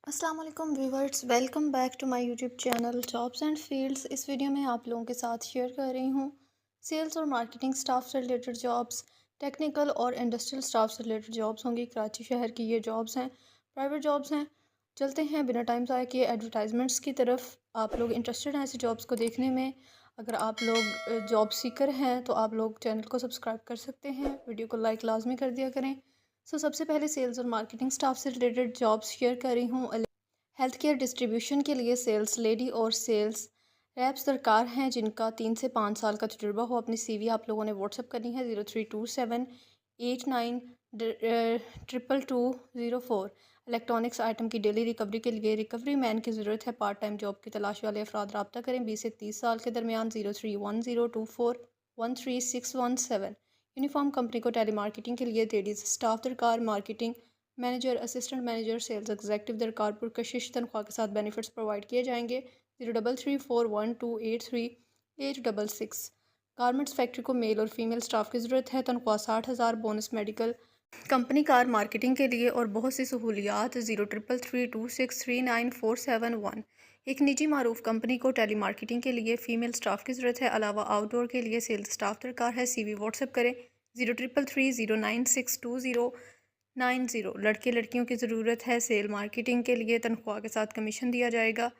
अस्सलाम वालेकुम viewers, welcome back to my YouTube channel jobs and fields. इस video में आप लोगों के साथ शेयर कर रही हूँ सेल्स और मार्केटिंग स्टाफ से रिलेटेड जॉब्स, टेक्निकल और इंडस्ट्रियल स्टाफ से रिलेटेड जॉब्स होंगी। कराची शहर की ये जॉब्स हैं, प्राइवेट जॉब्स हैं। चलते हैं बिना टाइम ज़ाया किए एडवर्टाइजमेंट्स की तरफ। आप लोग इंटरेस्टेड हैं ऐसी जॉब्स को देखने में? अगर आप लोग जॉब सीकर हैं तो आप लोग चैनल को सब्सक्राइब कर सकते हैं, वीडियो को लाइक लाजमी कर दिया करें। सबसे पहले सेल्स और मार्केटिंग स्टाफ से रिलेटेड जॉब्स शेयर कर रही हूँ। हेल्थ केयर डिस्ट्रीब्यूशन के लिए सेल्स लेडी और सेल्स रैप्स दरकार हैं जिनका 3 से 5 साल का तजुर्बा हो। अपनी सीवी आप लोगों ने व्हाट्सअप करनी है 0327892204। इलेक्ट्रॉनिक्स आइटम की डेली रिकवरी के लिए रिकवरी मैन की ज़रूरत है। पार्ट टाइम जॉब की तलाश वाले अफराद रब्ता करें 20 से 30 साल के दरमियान 031024136117। यूनिफॉर्म कंपनी को टेली मार्केटिंग के लिए लेडीज़ स्टाफ दरकार। Marketing manager, assistant manager, sales executive दरकार। पुरकशिश तनख्वाह के साथ बेनिफिट्स प्रोवाइड किए जाएंगे। 0334128386। गारमेंट्स फैक्ट्री को मेल और फीमेल स्टाफ की ज़रूरत है। तनख्वाह 60,000, bonus medical, company car, marketing के लिए और बहुत सी सहूलियात। 0333263947 एक निजी मारूफ कंपनी को टेली मार्केटिंग के लिए फ़ीमेल स्टाफ की ज़रूरत है। अलावा आउटडोर के लिए सेल्स स्टाफ दरकार है। CV व्हाट्सएप करें 0333096290। लड़के लड़कियों की ज़रूरत है। सेल मार्केटिंग के लिए तनख्वाह के साथ कमीशन दिया जाएगा।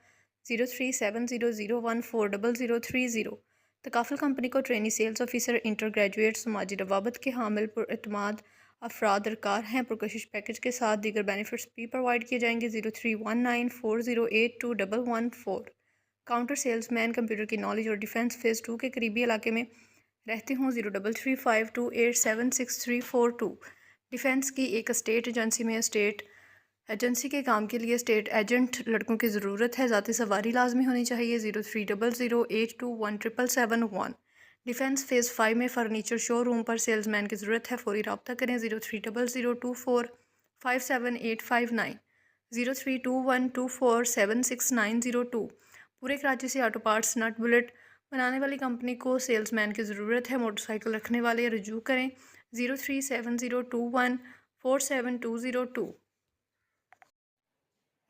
037001400030। तकाफुल कंपनी को trainee sales officer, inter graduate, समाजी रवाबत के हामिल पुरएतमाद अफराद दरकार हैं। पुरकशिश पैकेज के साथ दीगर बेनिफिट्स भी प्रोवाइड किए जाएंगे। 031940821114। काउंटर सेल्समैन, कंप्यूटर की नॉलेज और डिफेंस फेज़ 2 के करीबी इलाके में रहते हों। 0335287634 डिफेंस की एक स्टेट एजेंसी में स्टेट एजेंसी के काम के लिए स्टेट एजेंट लड़कों की ज़रूरत है। ज़ाती सवारी लाजमी होनी चाहिए। 0300821777 डिफेंस फेज़ 5 में फ़र्नीचर शोरूम पर सेल्समैन की ज़रूरत है। फौरी रब्ता करें 0300245789 0321247690 पूरे कराची से ऑटो पार्ट्स, नट बुलेट बनाने वाली कंपनी को सेल्समैन की ज़रूरत है। मोटरसाइकिल रखने वाले रजू करें 037021472002।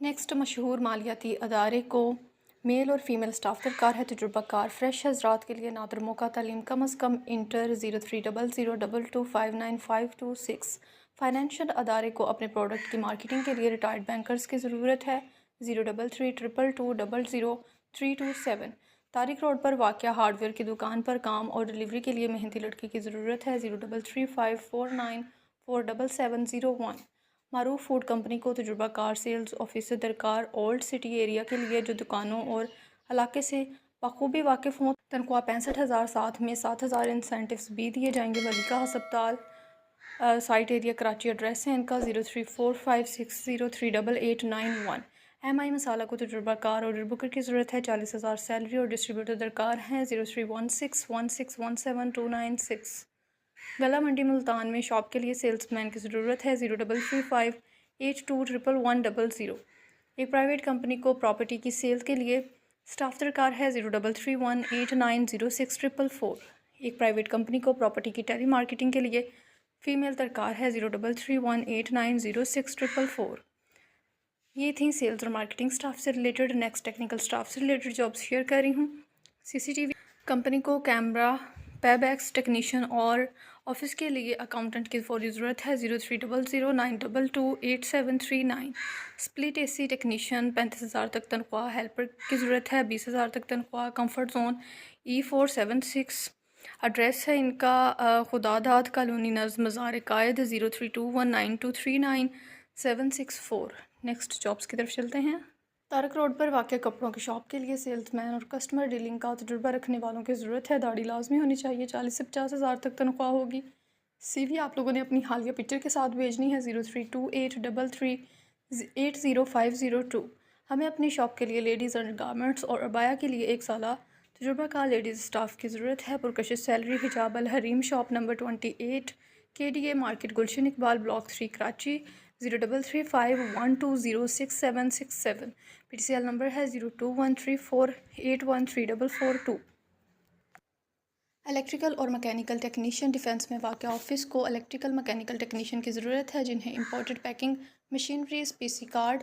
नेक्स्ट, मशहूर मालियाती अदारे को मेल और फीमेल स्टाफ दरकार है। तजुर्बाकार फ्रेश हजरात के लिए नादर मौका। तालीम कम अज़ कम इंटर। 030022595226। फाइनेंशियल अदारे को अपने प्रोडक्ट की मार्केटिंग के लिए रिटायर्ड बैंकर्स की ज़रूरत है। 0332220327। तारिक रोड पर वाक़या हार्डवेयर की दुकान पर काम और डिलीवरी के लिए मेहनती लड़की की ज़रूरत है। 033549477701। मारूफ फूड कंपनी को तजुर्बाकार सेल्स ऑफिसर दरकार। ओल्ड सिटी एरिया के लिए जो दुकानों और इलाके से बखूबी वाकिफ़ हों। तनख्वाह 65,000, साथ में 7,000 इंसेंटिव्स भी दिए जाएंगे। वलीका हस्पताल, साइट एरिया कराची। एड्रेस है इनका 0345603891। MI मसाला को तजुर्बाकार और बुकर की ज़रूरत है। 40,000 सैलरी और डिस्ट्रीब्यूटर दरकार हैं। 031616172996। गला मंडी मुल्तान में शॉप के लिए सेल्समैन की ज़रूरत है। 0335821100। एक प्राइवेट कंपनी को प्रॉपर्टी की सेल के लिए स्टाफ दरकार है। 0331890644। एक प्राइवेट कंपनी को प्रॉपर्टी की टेली मार्केटिंग के लिए फ़ीमेल दरकार है। 0331890644। ये थी सेल्स और मार्केटिंग स्टाफ से रिलेटेड। नेक्स्ट, टेक्निकल स्टाफ से रिलेटेड जॉब्स शेयर कर रही हूँ। CCTV कंपनी को कैमरा, पैबैक्स टेक्नीशियन और ऑफिस के लिए अकाउंटेंट की फौरी ज़रूरत है। 030092287739। स्प्लिट AC टेक्नीशियन 35,000 तक तनख्वाह। हेल्पर की ज़रूरत है। 20,000 तक तनख्वाह। Comfort zone E476। एड्रेस है इनका खुदादाद कॉलोनी नज़ मज़ार कायद। 032192396764। नेक्स्ट जॉब्स की तरफ चलते हैं। तारक रोड पर वाक़या कपड़ों की शॉप के लिए सेल्समैन और कस्टमर डीलिंग का तजुर्बा रखने वालों की ज़रूरत है। दाढ़ी लाजमी होनी चाहिए। 40 से 50,000 तक तनख्वाह होगी। CV आप लोगों ने अपनी हालिया पिक्चर के साथ भेजनी है। 032833805002। हमें अपनी शॉप के लिए लेडीज़ अंडर गारमेंट्स और अबाया के लिए 1 साला तजुर्बा का लेडीज़ स्टाफ की ज़रूरत है। पुरकशिश सैलरी। हिजाब अल हरीम shop number 28 KDA market, Gulshan Iqbal, block 3 Karachi. 033512066767। PTCL number है 021348134442। इलेक्ट्रिकल और मैकेनिकल टेक्नीशियन डिफेंस में वाक़या ऑफिस को इलेक्ट्रिकल मैकेनिकल टेक्नीशियन की ज़रूरत है जिन्हें imported packing machinery, PC card,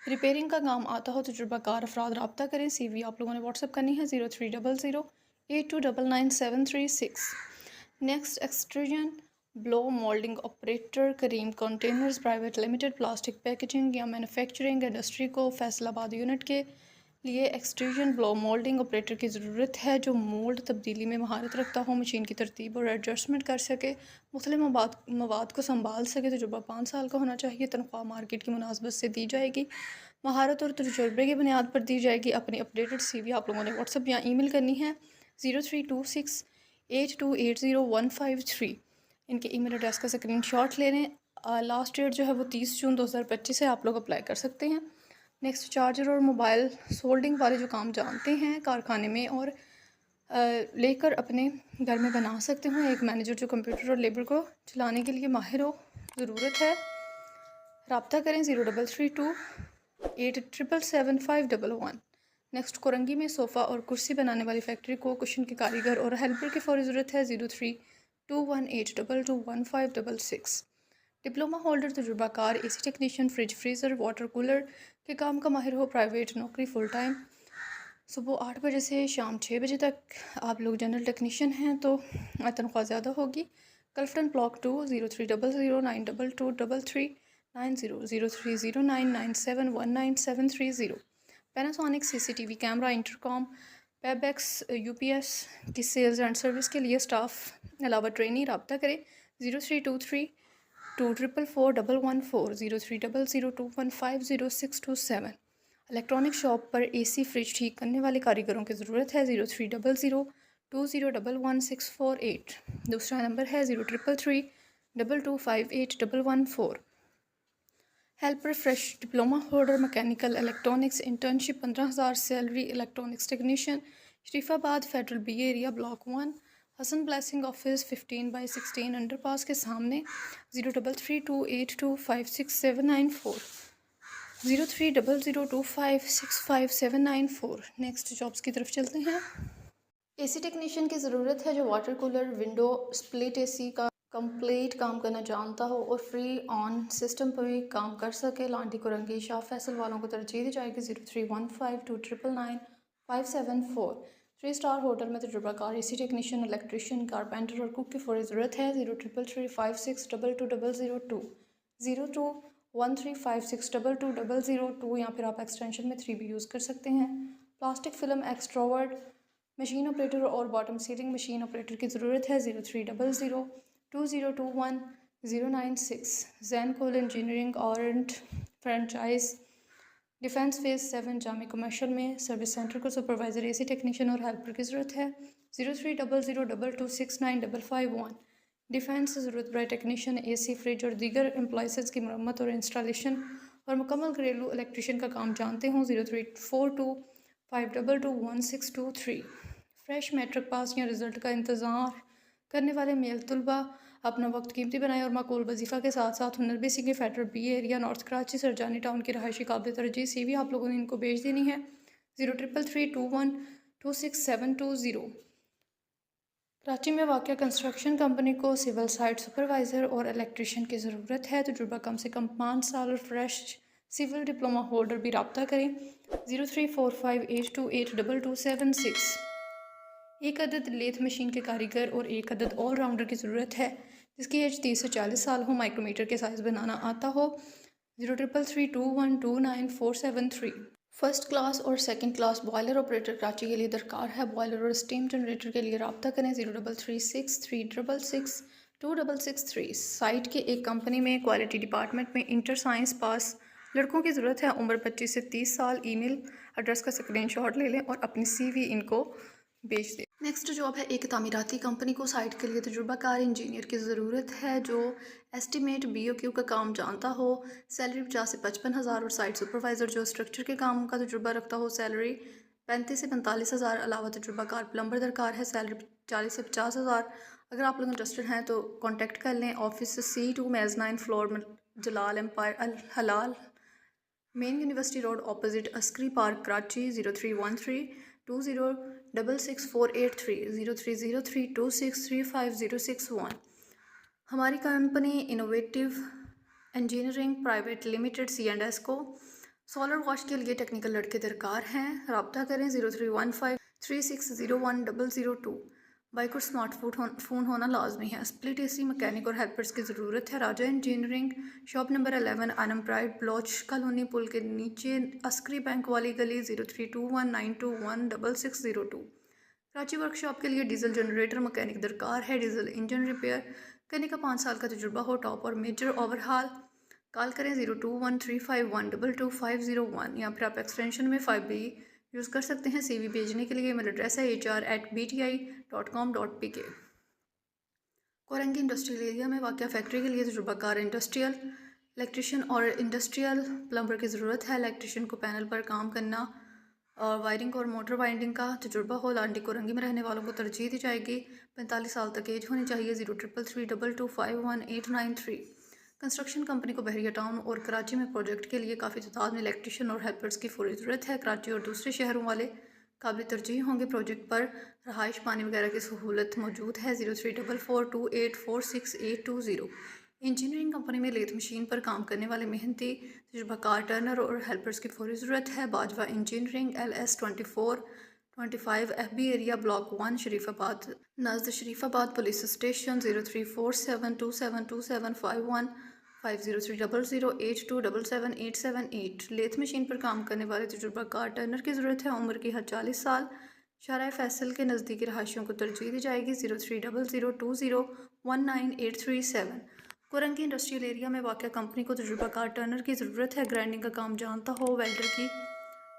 repairing का काम आता हो तजुर्बाकार अफराद रब्ता करें। CV आप लोगों ने व्हाट्सअप करनी है 0300829976। Next extrusion blow moulding operator Karim containers private limited plastic packaging या मैन्युफैक्चरिंग इंडस्ट्री को फैसलाबाद यूनिट के लिए एक्सट्रूजन ब्लो मोल्डिंग ऑपरेटर की ज़रूरत है जो मोल्ड तब्दीली में महारत रखता हो, मशीन की तरतीब और एडजस्टमेंट कर सके, मुख्तलिफ मवाद को संभाल सके। तजुर्बा 5 साल का होना चाहिए। तनख्वाह मार्केट की मुनासबत से दी जाएगी, महारत और तजुर्बे की बुनियाद पर दी जाएगी। अपनी अपडेटेड CV आप लोगों ने व्हाट्सअप या ईमेल करनी है 032682800153। इनके ईमेल एड्रेस का स्क्रीनशॉट ले लें। लास्ट डेट जो है वो 30 जून 2025 है, आप लोग अप्लाई कर सकते हैं। नेक्स्ट चार्जर और मोबाइल सोल्डिंग वाले जो काम जानते हैं कारखाने में और लेकर अपने घर में बना सकते हो। एक मैनेजर जो कंप्यूटर और लेबर को चलाने के लिए माहिर हो, ज़रूरत है। रब्ता करें 0328777511। नेक्स्ट कोरंगी में सोफ़ा और कुर्सी बनाने वाली फैक्ट्री को कुशन के कारीगर और हेल्पर की फौरी ज़रूरत है 032182215566। डिप्लोमा होल्डर तजुर्बाकार AC technician fridge freezer water cooler के काम का माहिर हो, प्राइवेट नौकरी फुल टाइम, सुबह 8 बजे से शाम 6 बजे तक। आप लोग जनरल टेक्नीशियन हैं तो तनख्वाह ज़्यादा होगी। Clifton block 2 0300922339 0309971973। Panasonic CCTV camera intercom PABX UPS की सेल्स एंड सर्विस के लिए स्टाफ अलावा ट्रेनी रब्ता करें 032324441114 030021502627। इलेक्ट्रॉनिक शॉप पर AC फ्रिज ठीक करने वाले कारीगरों की ज़रूरत है 030020111648। दूसरा नंबर है 033322581114। Helper fresh diploma holder mechanical electronics internship 15,000 salary electronics technician Sharifabad federal B area block 1 Hasan blessing office 15/16 underpass के सामने 0332825679 0300256579। नेक्स्ट जॉब्स की तरफ चलते हैं। AC टेक्नीशियन की ज़रूरत है जो water cooler window split AC का कंप्लीट काम करना जानता हो और फ्री ऑन सिस्टम पर भी काम कर सके। लांडी कुरंगी शाह फैसल वालों को तरजीह दी जाएगी 0315299574। 3 स्टार होटल में तजुर्बाकार AC टेक्नीशियन इलेक्ट्रीशियन कारपेंटर और कुक की फौरी ज़रूरत है 033356222002 021356222002 या फिर आप एक्सटेंशन में 3 भी यूज़ कर सकते हैं। Plastic film extrovert machine operator और बॉटम सीलिंग मशीन ऑपरेटर की ज़रूरत है 030020210996। जैन कोल इंजीनियरिंग और फ्रेंचाइज डिफेंस फेज़ 7 जामे कमर्शियल में सर्विस सेंटर को सुपरवाइज़र AC टेक्नीशियन और हेल्पर की ज़रूरत है 030022269551। डिफेंस ज़रूरत बड़ा टेक्नीशियन AC फ्रिज और दीगर एम्प्लॉइसेस की मरम्मत और इंस्टॉलेशन और मुकम्मल घरेलू इलेक्ट्रीशियन का काम जानते हों 0342521623। फ्रेश मैट्रिक पास या रिज़ल्ट का इंतज़ार करने वाले मेल तलबा अपना वक्त कीमती बनाएं और माकूल वजीफ़ा के साथ साथ हुनर भी सीखें। Federal B area north Karachi Sarjani town की रहायशी काबिल तरजीह CV आप लोगों ने इनको भेज देनी है 033321267220। कराची में वाक़या कंस्ट्रक्शन कंपनी को सिविल साइट सुपरवाइज़र और इलेक्ट्रीशियन की ज़रूरत है। तजुर्बा कम से कम 5 साल और फ्रेश सिविल डिप्लोमा होल्डर भी रब्ता करें 034582822276। एक अदद लेथ मशीन के कारीगर और एक अदद ऑलराउंडर की ज़रूरत है जिसकी एज 30 से 40 साल हो, माइक्रोमीटर के साइज़ बनाना आता हो 0333212947 फर्स्ट क्लास और second class boiler operator Karachi के लिए दरकार है। बॉयलर और स्टीम जनरेटर के लिए रब्ता करें 0336366266 साइट के एक कंपनी में क्वालिटी डिपार्टमेंट में इंटर साइंस पास लड़कों की ज़रूरत है। उम्र 25 से 30 साल। ईमेल एड्रेस का स्क्रीनशॉट ले लें और अपनी CV इनको भेज दें। नेक्स्ट जॉब है एक तामीराती कंपनी को साइट के लिए तजुर्बाकार इंजीनियर की ज़रूरत है जो एस्टिमेट BOQ का काम जानता हो। सैलरी 50 से 55,000 और साइट सुपरवाइज़र जो स्ट्रक्चर के काम का तजुर्बा रखता हो। सैलरी 35 से 45,000। अलावा तजुर्बाकार प्लम्बर दरकार है। सैलरी 40 से 50,000। अगर आप लोग इंटरेस्टेड हैं तो कॉन्टेक्ट कर लें। ऑफिस C2 मेज़ 9 फ्लोर जलाल एम्पायर अल हलाल main university road opposite Askari park Karachi 031320666483 030326356061। हमारी company innovative engineering private limited C&S को सोलर वॉश के लिए टेक्निकल लड़के दरकार हैं। रब्ता करें 031536010002। बाइक और फ़ोन होना लाजमी है। स्प्लिट एसी मैकेनिक और हेल्पर्स की ज़रूरत है। Raja engineering, shop number 11, Anam pride, Baloch colony, पुल के नीचे, अस्करी बैंक वाली गली, 032192166002। कराची वर्कशॉप के लिए डीजल जनरेटर मैकेनिक दरकार है। डीजल इंजन रिपेयर करने का 5 साल का तजुर्बा हो। टॉप और मेजर ओवरहाल। कॉल करें 021351222501 या फिर आप एक्सटेंशन में 5B यूज़ कर सकते हैं। CV भेजने के लिए ईमेल एड्रेस है hr@bti.com.pk। कोरंगी इंडस्ट्रियल एरिया में वाक़या फैक्ट्री के लिए तजुर्बाकार इंडस्ट्रियल इलेक्ट्रिशियन और इंडस्ट्रियल प्लम्बर की ज़रूरत है। इलेक्ट्रिशियन को पैनल पर काम करना और वायरिंग और मोटर वाइंडिंग का तजुर्बा हो। लांडी कोरंगी में रहने वालों को तरजीह दी जाएगी। 45 साल तक एज होनी चाहिए। 0333225189 कंस्ट्रक्शन कंपनी को बहरिया टाउन और कराची में प्रोजेक्ट के लिए काफ़ी तादाद में इलेक्ट्रिशियन और हेल्पर्स की फौरी ज़रूरत है। कराची और दूसरे शहरों वाले काबिल तरजीह होंगे। प्रोजेक्ट पर रहाइश पानी वगैरह की सहूलत मौजूद है। 0344284680। इंजीनियरिंग कंपनी में लेथ मशीन पर काम करने वाले मेहनती तजुर्बाकार टर्नर और हेल्पर्स की फौरी ज़रूरत है। Bajwa engineering, LS2425 FB area, block 1, Sharifabad नज़द Sharifabad police station. 0347272751 503008277878। Lathe machine पर काम करने वाले तजुर्बाकार टर्नर की ज़रूरत है। उम्र की हद 40 साल। शारा फैसल के नज़दीकी रहायशियों को तरजीह दी जाएगी। 030020198337। कोरंगी इंडस्ट्रियल एरिया में वाक़या कंपनी को तजुर्बाकार टर्नर की ज़रूरत है। ग्राइंडिंग का काम जानता हो, वेल्डर की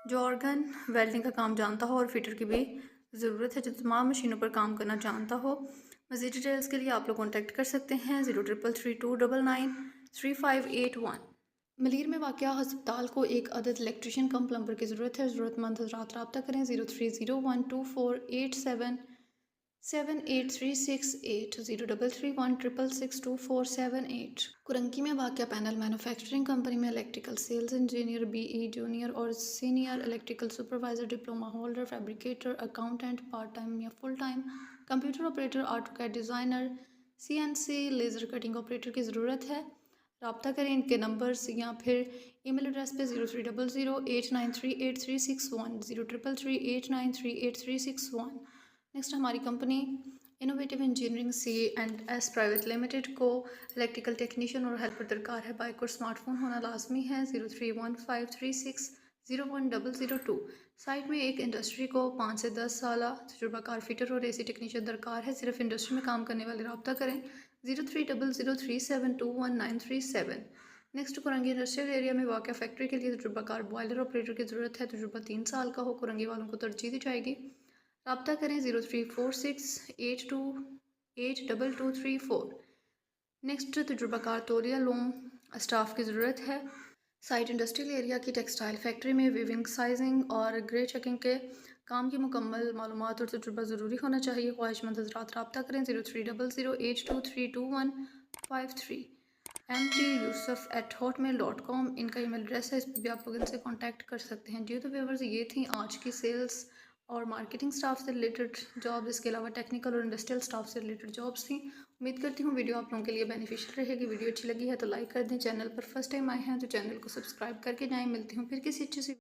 जो ऑर्गन वेल्डिंग का काम जानता हो और फिटर की भी ज़रूरत है जो तमाम मशीनों पर काम करना जानता हो। मज़ीद डिटेल्स के लिए आप लोग कॉन्टैक्ट कर सकते हैं 0333299351। मलीर में वाक़या हस्पताल को एक अदद इलेक्ट्रिशियन कम प्लम्बर की ज़रूरत है। ज़रूरतमंद हज़रात रब्ता करें 03012487783680 0331666247 कुरंकी में वाक़या पैनल मैन्युफैक्चरिंग कंपनी में electrical sales engineer, BE junior और senior electrical supervisor, diploma holder, fabricator, accountant, part time या full time, computer operator, AutoCAD designer, CNC laser cutting operator की ज़रूरत है। रब्ता करें इनके नंबर्स या फिर ईमेल एड्रेस पे 030089383610 0333893836 नेक्स्ट हमारी company innovative engineering C&S private limited को इलेक्ट्रिकल टेक्नीशियन और हेल्पर दरकार है। बाइक और स्मार्टफोन होना लाजमी है। 031536010002। साइट में एक इंडस्ट्री को 5 से 10 साल तजुर्बाकार फिटर और AC टेक्नीशियन दरकार है। सिर्फ इंडस्ट्री में काम करने वाले रब्ता करें 030037219937। नेक्स्ट कुरंगी इंडस्ट्रियल एरिया में वाक़या फैक्ट्री के लिए तजुर्बाकार बॉयलर ऑपरेटर की ज़रूरत है। तजुर्बा 3 साल का हो। कुरंगी वालों को तरजीह दी जाएगी। रब्ता करें 034682822334। नेक्स्ट तजुर्बाकार तौलिया लूम स्टाफ की ज़रूरत है। साइट इंडस्ट्रियल एरिया की टेक्सटाइल फैक्ट्री में वीविंग, साइजिंग और ग्रे चेकिंग के काम की मुकम्मल मालूमात और तजुर्बा ज़रूरी होना चाहिए। ख्वाहिशमंद हज़रात रब्ता करें 030082232153। mtyusuf@hotmail.com इनका ईमेल एड्रेस है। इस पर भी आप लोग इनसे कांटेक्ट कर सकते हैं। जी तो व्यूअर्स, ये थी आज की सेल्स और मार्केटिंग स्टाफ से रिलेटेड जॉब। इसके अलावा टेक्निकल और इंडस्ट्रियल स्टाफ से रिलेटेड जॉब्स थी। उम्मीद करती हूँ वीडियो आप लोगों के लिए बेनिफिशियल रहेगी। वीडियो अच्छी लगी है तो लाइक कर दें। चैनल पर फर्स्ट टाइम आए हैं तो चैनल को सब्सक्राइब करके जाएँ। मिलती हूँ फिर किसी अच्छी सी